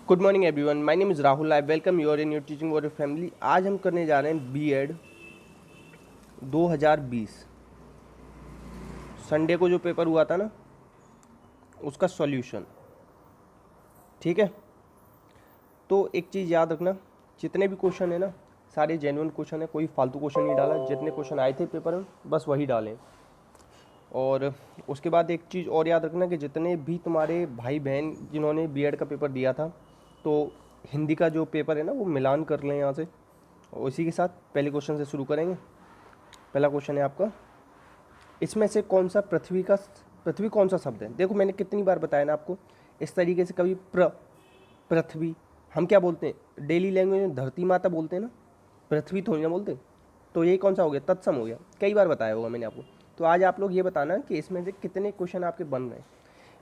Good morning everyone, my name is Rahul. I welcome you're in your teaching और your family. आज हम करने जा रहे हैं बीएड 2020। संडे को जो पेपर हुआ था ना, उसका सॉल्यूशन। ठीक है, तो एक चीज़ याद रखना, जितने भी क्वेश्चन है ना, सारे जेन्युइन क्वेश्चन है। कोई फालतू क्वेश्चन नहीं डाला। जितने क्वेश्चन आए थे पेपर में बस वही डालें। और उसके बाद एक चीज़ और याद रखना कि जितने भी तुम्हारे भाई बहन जिन्होंने बीएड का पेपर दिया था, तो हिंदी का जो पेपर है ना, वो मिलान कर लें यहाँ से। और इसी के साथ पहले क्वेश्चन से शुरू करेंगे। पहला क्वेश्चन है आपका, इसमें से कौन सा पृथ्वी कौन सा शब्द है। देखो, मैंने कितनी बार बताया ना आपको, इस तरीके से कभी पृथ्वी हम क्या बोलते हैं डेली लैंग्वेज में, धरती माता बोलते हैं ना, पृथ्वी थोड़ी ना बोलते। तो ये कौन सा हो गया, तत्सम हो गया। कई बार बताया होगा मैंने आपको। तो आज आप लोग ये बताना कि इसमें से कितने क्वेश्चन आपके बन रहे हैं।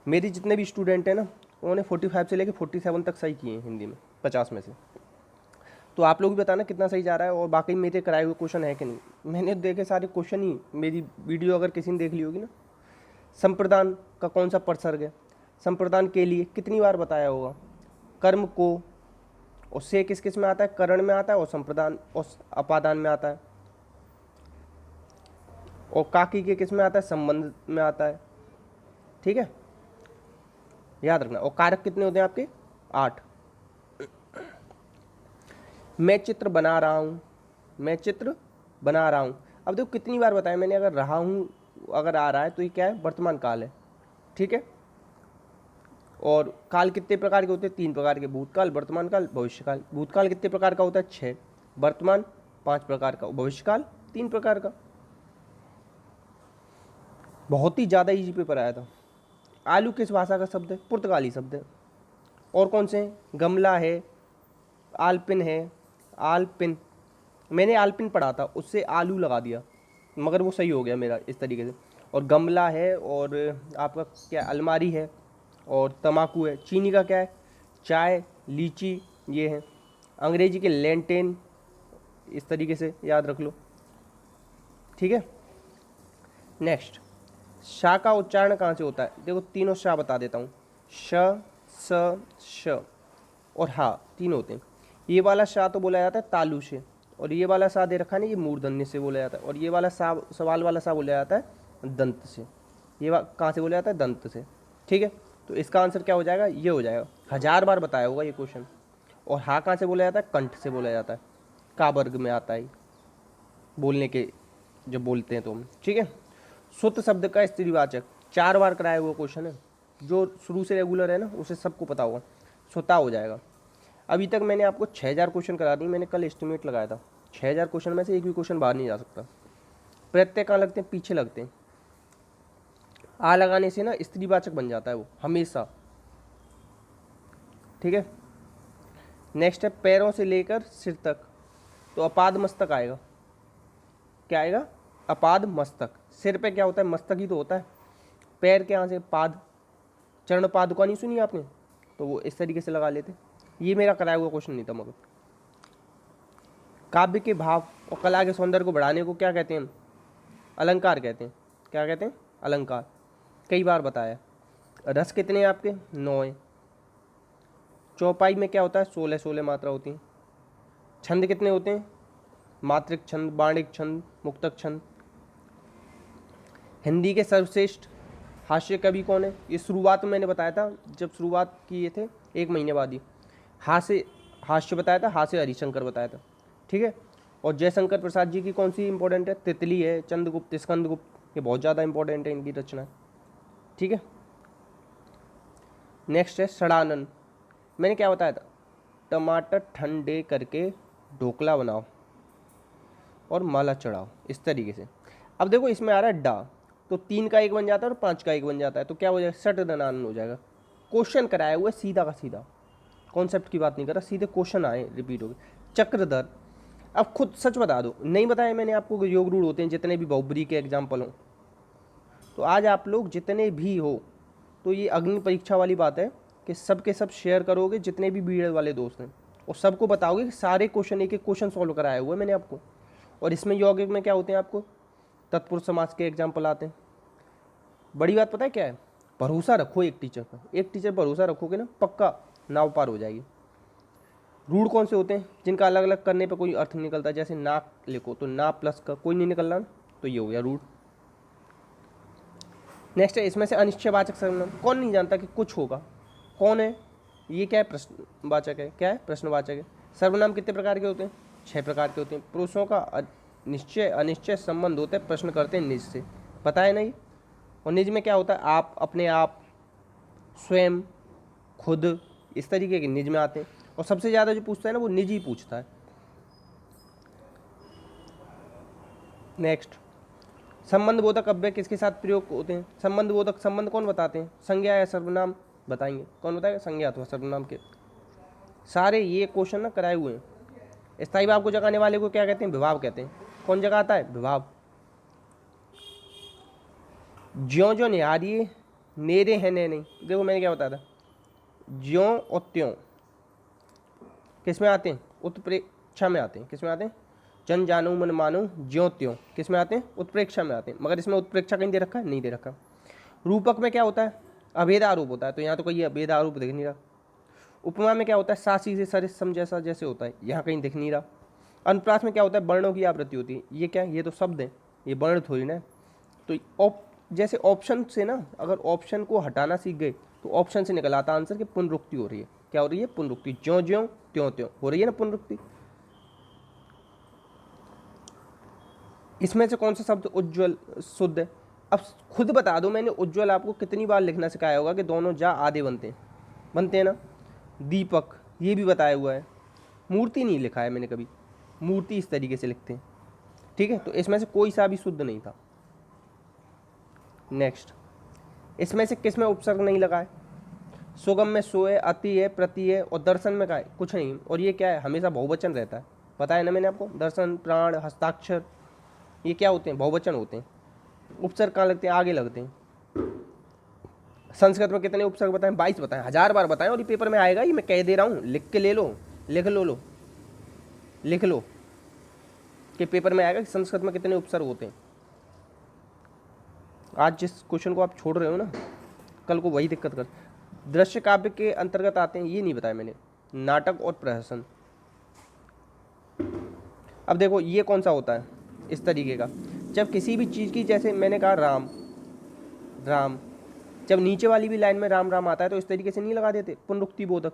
मेरे जितने भी स्टूडेंट हैं ना, उन्होंने 45 से लेकर 47 तक सही किए हैं हिंदी में, 50 में से। तो आप लोग भी बताना कितना सही जा रहा है और बाकी मेरे कराए हुए क्वेश्चन है कि नहीं। मैंने देखे सारे क्वेश्चन ही, मेरी वीडियो अगर किसी ने देख ली होगी ना, संप्रदान का कौन सा प्रसर्ग है, संप्रदान के लिए कितनी बार बताया होगा, कर्म को, और से किस किस में आता है, करण में आता है, और संप्रदान और अपादान में आता है, और काकी के किस में आता है, संबंध में आता है। ठीक है, याद रखना। और कारक कितने होते हैं आपके, 8। मैं चित्र बना रहा हूँ, मैं चित्र बना रहा हूँ। अब देखो कितनी बार बताया मैंने, अगर रहा हूँ अगर आ रहा है तो ये क्या है, वर्तमान काल है। ठीक है, और काल कितने प्रकार के होते हैं, 3 प्रकार के, भूतकाल, वर्तमान काल, भविष्यकाल। भूतकाल कितने प्रकार का होता है, 6। वर्तमान 5 प्रकार का, भविष्यकाल 3 प्रकार का। बहुत ही ज़्यादा इजी पेपर आया था। आलू किस भाषा का शब्द है, पुर्तगाली शब्द है। और कौन से हैं, गमला है, आलपिन है, आलपिन। मैंने आलपिन पढ़ा था, उससे आलू लगा दिया, मगर वो सही हो गया मेरा इस तरीके से। और गमला है, और आपका क्या, अलमारी है, और तम्बाकू है। चीनी का क्या है, चाय, लीची, ये है। अंग्रेजी के लैंटेन, इस तरीके से याद रख लो। ठीक है, नेक्स्ट, शा का उच्चारण कहाँ से होता है। देखो तीनों शा बता देता हूँ, श, स, श और हा, तीन होते हैं। ये वाला शा तो बोला जाता है तालु से, और ये वाला सा दे रखा है ना, ये मूर्धन्य से बोला जाता है। और ये वाला सा, सवाल वाला सा बोला जाता है दंत से। ये कहाँ से बोला जाता है, दंत से। ठीक है, तो इसका आंसर क्या हो जाएगा, ये हो जाएगा। 1000 बार बताया होगा ये क्वेश्चन। और हा कहाँ से बोला जाता है, कंठ से बोला जाता है। का वर्ग में आता है बोलने के, जब बोलते हैं तो हम। ठीक है, सुत शब्द का स्त्रीवाचक, 4 बार कराया हुआ क्वेश्चन है। जो शुरू से रेगुलर है ना, उसे सबको पता होगा, सुता हो जाएगा। अभी तक मैंने आपको 6000 क्वेश्चन करा दी। मैंने कल एस्टिमेट लगाया था, 6000 क्वेश्चन में से एक भी क्वेश्चन बाहर नहीं जा सकता। प्रत्यय कहाँ लगते हैं, पीछे लगते हैं। आ लगाने से ना स्त्रीवाचक बन जाता है वो हमेशा। ठीक है, नेक्स्ट है, पैरों से लेकर सिर तक, तो अपाद मस्तक आएगा। क्या आएगा, अपाद मस्तक। सिर पे क्या होता है, मस्तक ही तो होता है। पैर के यहाँ से पाद, चरण पादुका नहीं सुनी आपने, तो वो इस तरीके से लगा लेते। ये मेरा कराया हुआ क्वेश्चन नहीं था। मगर काव्य के भाव और कला के सौंदर्य को बढ़ाने को क्या कहते हैं, अलंकार कहते हैं। क्या कहते हैं, अलंकार। कई बार बताया। रस कितने हैं आपके, 9 हैं। चौपाई में क्या होता है, 16 मात्रा होती हैं। छंद कितने होते हैं, मात्रिक छंद, बाणिक छंद, मुक्तक छंद। हिंदी के सर्वश्रेष्ठ हास्य कवि कौन है, ये शुरुआत में मैंने बताया था, जब शुरुआत किए थे 1 महीने बाद ही। हास्य बताया था, हास्य हरिशंकर बताया था। ठीक है, और जयशंकर प्रसाद जी की कौन सी इंपॉर्टेंट है, तितली है, चंद्रगुप्त, स्कंदगुप्त, ये बहुत ज़्यादा इंपॉर्टेंट है इनकी रचना। ठीक है, नेक्स्ट है षडानन। मैंने क्या बताया था, टमाटर ठंडे करके ढोकला बनाओ और माला चढ़ाओ, इस तरीके से। अब देखो इसमें आ रहा है डा, तो 3 का 1 बन जाता है और 5 का 1 बन जाता है, तो क्या हो जाएगा, षडनानन हो जाएगा। क्वेश्चन कराया हुआ है सीधा का सीधा, कॉन्सेप्ट की बात नहीं कर रहा, सीधे क्वेश्चन आए रिपीट हो गए। चक्रधर, अब खुद सच बता दो, नहीं बताया मैंने आपको कि योग रूढ़ होते हैं जितने भी बहुब्री के एग्जाम्पल हों। तो आज आप लोग जितने भी हो, तो ये अग्नि परीक्षा वाली बात है कि सब के सब शेयर करोगे, जितने भी बीएड वाले दोस्त हैं, और सबको बताओगे कि सारे क्वेश्चन, एक एक क्वेश्चन सॉल्व कराया हुआ है मैंने आपको। और इसमें यौगिक में क्या होते हैं, आपको तत्पुरुष समाज के एग्जाम्पल आते हैं। बड़ी बात पता है क्या है, भरोसा रखो एक टीचर पर। एक टीचर भरोसा रखोगे ना, पक्का नाव पार हो जाएगी। रूढ़ कौन से होते हैं जिनका अलग अलग करने पे कोई अर्थ नहीं निकलता, जैसे नाक लिखो तो ना प्लस का कोई नहीं निकल रहा, तो ये हो गया रूढ़। नेक्स्ट है, इसमें से अनिश्चयवाचक सर्वनाम कौन नहीं जानता कि कुछ होगा, कौन है, ये क्या है, प्रश्नवाचक है, क्या है, प्रश्नवाचक है। सर्वनाम कितने प्रकार के होते हैं, 6 प्रकार के होते हैं। पुरुषों का निश्चय अनिश्चय संबंध होता है, प्रश्न करते हैं निज से, पता है नहीं। और निज में क्या होता है, आप, अपने आप, स्वयं, खुद, इस तरीके के निज में आते हैं। और सबसे ज़्यादा जो पूछता है ना वो निज ही पूछता है। नेक्स्ट, संबंध बोधक अव्यय किसके साथ प्रयोग होते हैं, संबंध बोधक संबंध कौन बताते हैं, संज्ञा या सर्वनाम बताएंगे, कौन बताएगा, संज्ञा अथवा सर्वनाम के। सारे ये क्वेश्चन ना कराए हुए हैं। स्थायी भाव को जगाने वाले को क्या कहते हैं, विभाव कहते हैं। कौन जगाता है, विभाव। ज्यों ज्यों निहारिए नेरे हैं ने नहीं, देखो मैंने क्या बताया था, ज्यों और त्यों किस में आते हैं, उत्प्रेक्षा में आते हैं। किस में आते हैं, जन जानू मन मानू ज्यों त्यों किस में आते हैं, उत्प्रेक्षा में आते हैं। मगर इसमें उत्प्रेक्षा कहीं दे रखा है, नहीं दे रखा। रूपक में क्या होता है, अभेद आरूप होता है, तो यहाँ तो कोई अभेद आरूप दिख नहीं रहा। उपमा में क्या होता है, सासी से सरिस सम जैसा जैसे होता है, यहाँ कहीं दिख नहीं रहा। अनुप्रास में क्या होता है, वर्णों की आवृत्ति होती है। ये क्या है, ये तो शब्द है, ये वर्ण थोड़ी ना है। तो जैसे ऑप्शन से ना, अगर ऑप्शन को हटाना सीख गए तो ऑप्शन से निकल आता आंसर की पुनरुक्ति हो रही है। क्या हो रही है, पुनरुक्ति, ज्यों ज्यों त्यों त्यों हो रही है ना पुनरुक्ति। इसमें से कौन सा शब्द उज्ज्वल शुद्ध है, अब खुद बता दो, मैंने उज्ज्वल आपको कितनी बार लिखना सिखाया होगा कि दोनों जा आधे बनते हैं ना। दीपक ये भी बताया हुआ है, मूर्ति नहीं लिखा है मैंने कभी, मूर्ति इस तरीके से लिखते हैं, ठीक है। तो इसमें से कोई सा भी शुद्ध नहीं था। नेक्स्ट, इसमें से किस में उपसर्ग नहीं लगा है, सुगम में सोए, अति है, प्रति है, और दर्शन में क्या है, कुछ नहीं। और ये क्या है, हमेशा बहुवचन रहता है, बताया ना मैंने आपको, दर्शन, प्राण, हस्ताक्षर, ये क्या होते हैं, बहुवचन होते हैं। उपसर्ग कहाँ लगते हैं, आगे लगते हैं। संस्कृत में कितने उपसर्ग बताएं, 22 बताएं, 1000 बार बताएं, और ये पेपर में आएगा, ये मैं कह दे रहा हूँ, लिख के ले लो, लिख लो कि पेपर में आएगा कि संस्कृत में कितने उपसर्ग होते हैं। आज जिस क्वेश्चन को आप छोड़ रहे हो ना, कल को वही दिक्कत कर। दृश्य काव्य के अंतर्गत आते हैं, ये नहीं बताया मैंने, नाटक और प्रहसन। अब देखो ये कौन सा होता है, इस तरीके का, जब किसी भी चीज़ की, जैसे मैंने कहा राम राम, जब नीचे वाली भी लाइन में राम राम आता है तो इस तरीके से नहीं लगा देते, पुनरुक्ति बोधक।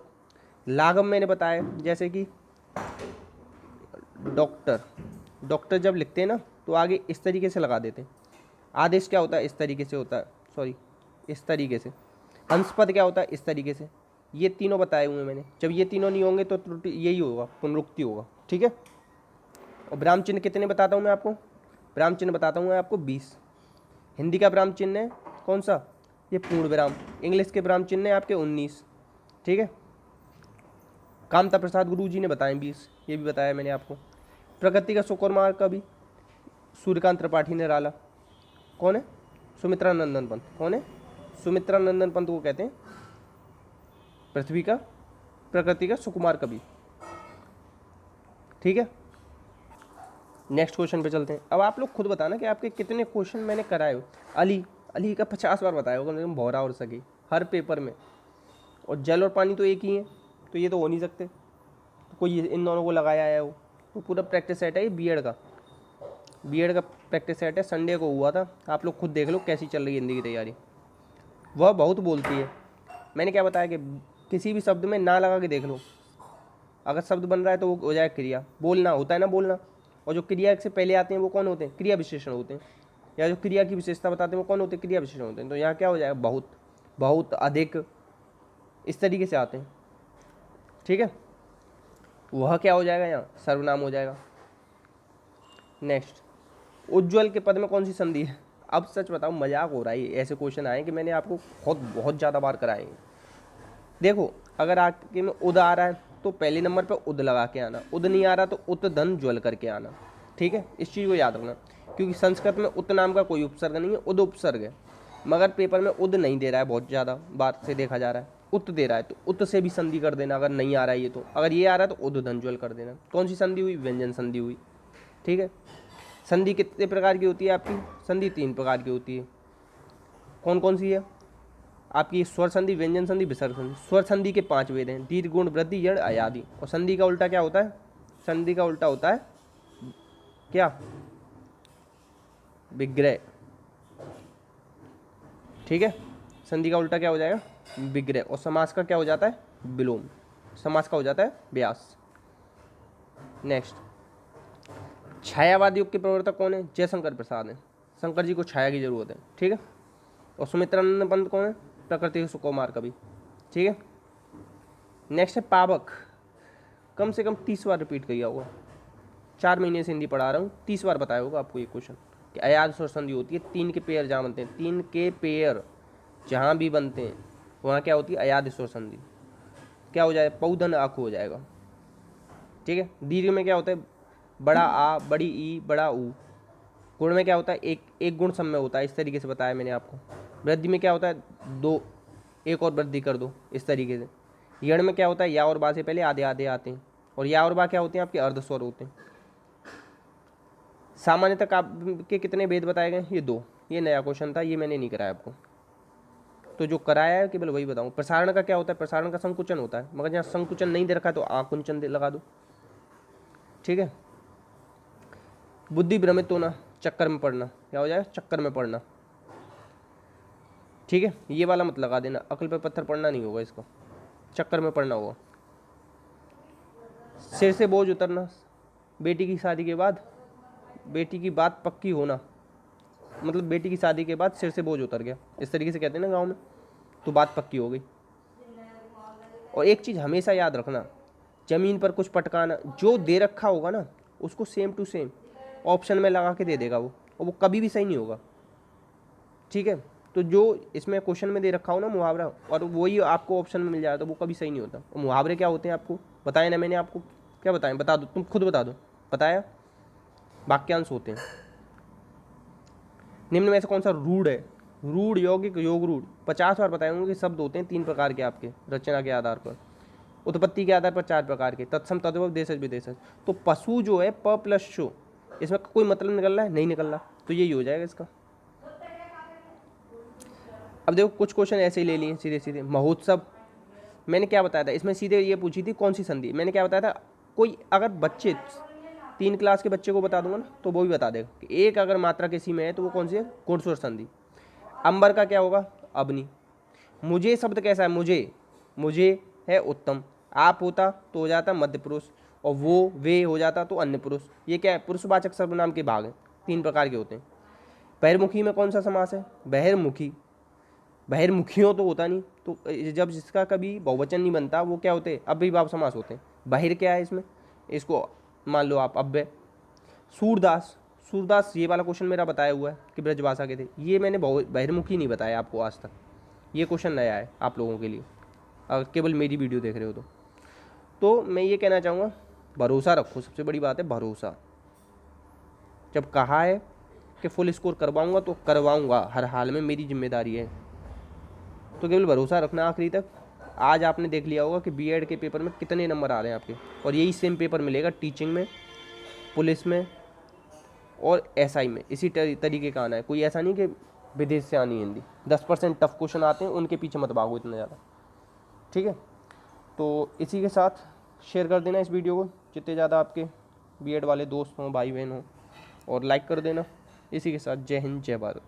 लाघव मैंने बताया, जैसे कि डॉक्टर जब लिखते हैं ना तो आगे इस तरीके से लगा देते हैं। आदेश क्या होता है, इस तरीके से होता है, सॉरी इस तरीके से। हंसपद क्या होता है, इस तरीके से। ये तीनों बताए हुए मैंने, जब ये तीनों नहीं होंगे तो त्रुटि यही होगा, पुनरुक्ति होगा, ठीक है। और विराम चिन्ह कितने बताता हूँ मैं आपको, विराम चिन्ह बताता हूँ मैं आपको 20। हिंदी का विराम चिन्ह है कौन सा, ये पूर्ण विराम। इंग्लिश के विराम चिन्ह है आपके 19, ठीक है। कामता प्रसाद गुरु जी ने बताए 20, ये भी बताया मैंने आपको। प्रकृति का सुकुमार का भी सूर्यकांत त्रिपाठी ने डाला। कौन है, सुमित्रा नंदन पंत। कौन है, सुमित्रा नंदन पंत को कहते हैं पृथ्वी का, प्रकृति का सुकुमार कवि, ठीक है। नेक्स्ट क्वेश्चन पे चलते हैं। अब आप लोग खुद बताना कि आपके कितने क्वेश्चन मैंने कराए हो। अली का 50 बार बताया होगा मैंने, भौरा और सगी हर पेपर में। और जल और पानी तो एक ही है, तो ये तो हो नहीं सकते, तो कोई इन दोनों को लगाया है वो। तो पूरा प्रैक्टिस सेट है ये बीएड का प्रैक्टिस सेट है, संडे को हुआ था। आप लोग खुद देख लो कैसी चल रही है हिंदी की तैयारी। वह बहुत बोलती है, मैंने क्या बताया कि किसी भी शब्द में ना लगा के देख लो, अगर शब्द बन रहा है तो वो हो जाए क्रिया। बोलना होता है ना, बोलना, और जो क्रिया से पहले आते हैं वो कौन होते हैं, क्रिया विशेषण होते हैं। या जो क्रिया की विशेषता बताते हैं वो कौन होते हैं, क्रिया विशेषण होते हैं। तो यहाँ क्या हो जाएगा, बहुत, बहुत, अधिक, इस तरीके से आते हैं, ठीक है। वह क्या हो जाएगा, यहाँ सर्वनाम हो जाएगा। नेक्स्ट, उज्ज्वल के पद में कौन सी संधि है। अब सच बताओ, मजाक हो रहा है, ऐसे क्वेश्चन आए कि मैंने आपको बहुत ज़्यादा बार कराए हैं। देखो, अगर आपके में उद आ रहा है तो पहले नंबर पे उद लगा के आना, उद नहीं आ रहा तो उत धन ज्वल करके आना, ठीक है। इस चीज़ को याद रखना, क्योंकि संस्कृत में उत नाम का कोई उपसर्ग नहीं है, उद उपसर्ग है। मगर पेपर में उद नहीं दे रहा है, बहुत ज़्यादा बार से देखा जा रहा है, उत दे रहा है, तो उत से भी संधि कर देना अगर नहीं आ रहा है ये तो। अगर ये आ रहा है तो उद धन ज्वल कर देना। कौन सी संधि हुई, व्यंजन संधि हुई, ठीक है। संधि कितने प्रकार की होती है आपकी, संधि 3 प्रकार की होती है। कौन कौन सी है, आपकी स्वर संधि, व्यंजन संधि, विसर्ग संधि। स्वर संधि के 5 भेद हैं, दीर्घ, गुण, वृद्धि, यण, अयादि। और संधि का उल्टा क्या होता है? संधि का उल्टा होता है क्या? विग्रह। ठीक है, संधि का उल्टा क्या हो जाएगा? विग्रह। और समास का क्या हो जाता है? विलोम। समास का हो जाता है व्यास। नेक्स्ट, छायावाद युग के प्रवर्तक कौन है? जयशंकर प्रसाद हैं। शंकर जी को छाया की जरूरत है। ठीक है। और सुमित्रानंद पंत कौन है? प्रकृति के सुकुमार कवि। ठीक है। नेक्स्ट है पावक। कम से कम 30 बार रिपीट किया होगा, 4 महीने से हिंदी पढ़ा रहा हूँ, 30 बार बताया होगा आपको ये क्वेश्चन कि अयाद स्वर संधि होती है। 3 के पेयर जहाँ बनते हैं, 3 के पेयर जहाँ भी बनते हैं वहाँ क्या होती है? अयाद स्वर संधि। क्या हो जाएगा? पौधन आँख हो जाएगा। ठीक है। दीर्घ में क्या होता है? बड़ा आ, बड़ी ई, बड़ा ऊ। गुण में क्या होता है? एक गुण सम में होता है, इस तरीके से बताया मैंने आपको। वृद्धि में क्या होता है? 2, एक और वृद्धि कर दो, इस तरीके से। यण में क्या होता है? या और बा से पहले आधे आधे आते हैं, और या और बा क्या होते हैं? आपके अर्धस्वर होते हैं। सामान्यतः आपके कितने भेद बताए गए? ये 2। ये नया क्वेश्चन था, ये मैंने नहीं कराया आपको, तो जो कराया है केवल वही बताऊँ। प्रसारण का क्या होता है? प्रसारण का संकुचन होता है, मगर जहाँ संकुचन नहीं दे रखा है तो आकुंचन लगा दो। ठीक है। बुद्धि भ्रमित होना, चक्कर में पड़ना, क्या हो जाएगा? चक्कर में पड़ना। ठीक है, ये वाला मत लगा देना, अकल पे पत्थर पड़ना नहीं होगा इसको, चक्कर में पड़ना होगा। सिर से बोझ उतरना, बेटी की शादी के बाद, बेटी की बात पक्की होना, मतलब बेटी की शादी के बाद सिर से बोझ उतर गया, इस तरीके से कहते हैं ना गाँव में, तो बात पक्की हो गई। और एक चीज़ हमेशा याद रखना, ज़मीन पर कुछ पटकाना, जो दे रखा होगा ना उसको सेम टू सेम ऑप्शन में लगा के दे देगा वो, और वो कभी भी सही नहीं होगा। ठीक है। तो जो इसमें क्वेश्चन में दे रखा हो ना मुहावरा, और वही आपको ऑप्शन में मिल जाए तो वो कभी सही नहीं होता। और मुहावरे क्या होते हैं आपको बताया ना मैंने आपको, क्या बताएं? बता दो, तुम खुद बता दो। बताया? वाक्यांश होते हैं। निम्न में से कौन सा रूढ़ है? रूढ़, यौगिक, योग रूढ़। 50 बार बताए होंगे कि शब्द होते हैं 3 प्रकार के आपके रचना के आधार पर, उत्पत्ति के आधार पर 4 प्रकार के, तत्सम, तद्भव, देशज, विदेशज। तो पशु जो है प प्लस शो, इसमें कोई मतलब निकल रहा है? नहीं निकल रहा, तो यही हो जाएगा इसका। अब देखो कुछ क्वेश्चन ऐसे ही ले लिए सीधे सीधे। महोत्सव, मैंने क्या बताया था इसमें? सीधे ये पूछी थी कौन सी संधि। मैंने क्या बताया था? कोई अगर बच्चे 3 क्लास के बच्चे को बता दूंगा ना तो वो भी बता देगा कि एक अगर मात्रा किसी में है तो वो कौन सी है? गुण-स्वर संधि। अंबर का क्या होगा? अबनी। मुझे शब्द कैसा है? मुझे है उत्तम। आप होता तो हो जाता मध्य पुरुष, और वो वे हो जाता तो अन्य पुरुष। ये क्या है? पुरुषवाचक सर्वनाम के भाग हैं, 3 प्रकार के होते हैं। बहिर्मुखी में कौन सा समास है? बहिर्मुखी। बहिर्मुखियों तो होता नहीं, तो जब जिसका कभी बहुवचन नहीं बनता वो क्या होते? अव्ययीभाव समास होते हैं। बहिर क्या है इसमें? इसको मान लो आप अव्यय। सूरदास, सूरदास ये वाला क्वेश्चन मेरा बताया हुआ है कि ब्रजभाषा के थे, ये मैंने बहिर्मुखी नहीं बताया आपको आज तक, ये क्वेश्चन नया है आप लोगों के लिए अगर केवल मेरी वीडियो देख रहे हो तो मैं ये कहना चाहूँगा, भरोसा रखो, सबसे बड़ी बात है भरोसा। जब कहा है कि फुल स्कोर करवाऊँगा तो करवाऊँगा, हर हाल में मेरी जिम्मेदारी है, तो केवल भरोसा रखना आखिरी तक। आज आपने देख लिया होगा कि बीएड के पेपर में कितने नंबर आ रहे हैं आपके, और यही सेम पेपर मिलेगा टीचिंग में, पुलिस में और एसआई में, इसी तरीके का आना है। कोई ऐसा नहीं कि विदेश से आनी हिंदी। 10% टफ क्वेश्चन आते हैं, उनके पीछे मत भागो इतना ज़्यादा। ठीक है, तो इसी के साथ शेयर कर देना इस वीडियो को जितने ज़्यादा आपके बीएड वाले दोस्त हों, भाई बहन हों, और लाइक कर देना। इसी के साथ जय हिंद, जय भारत।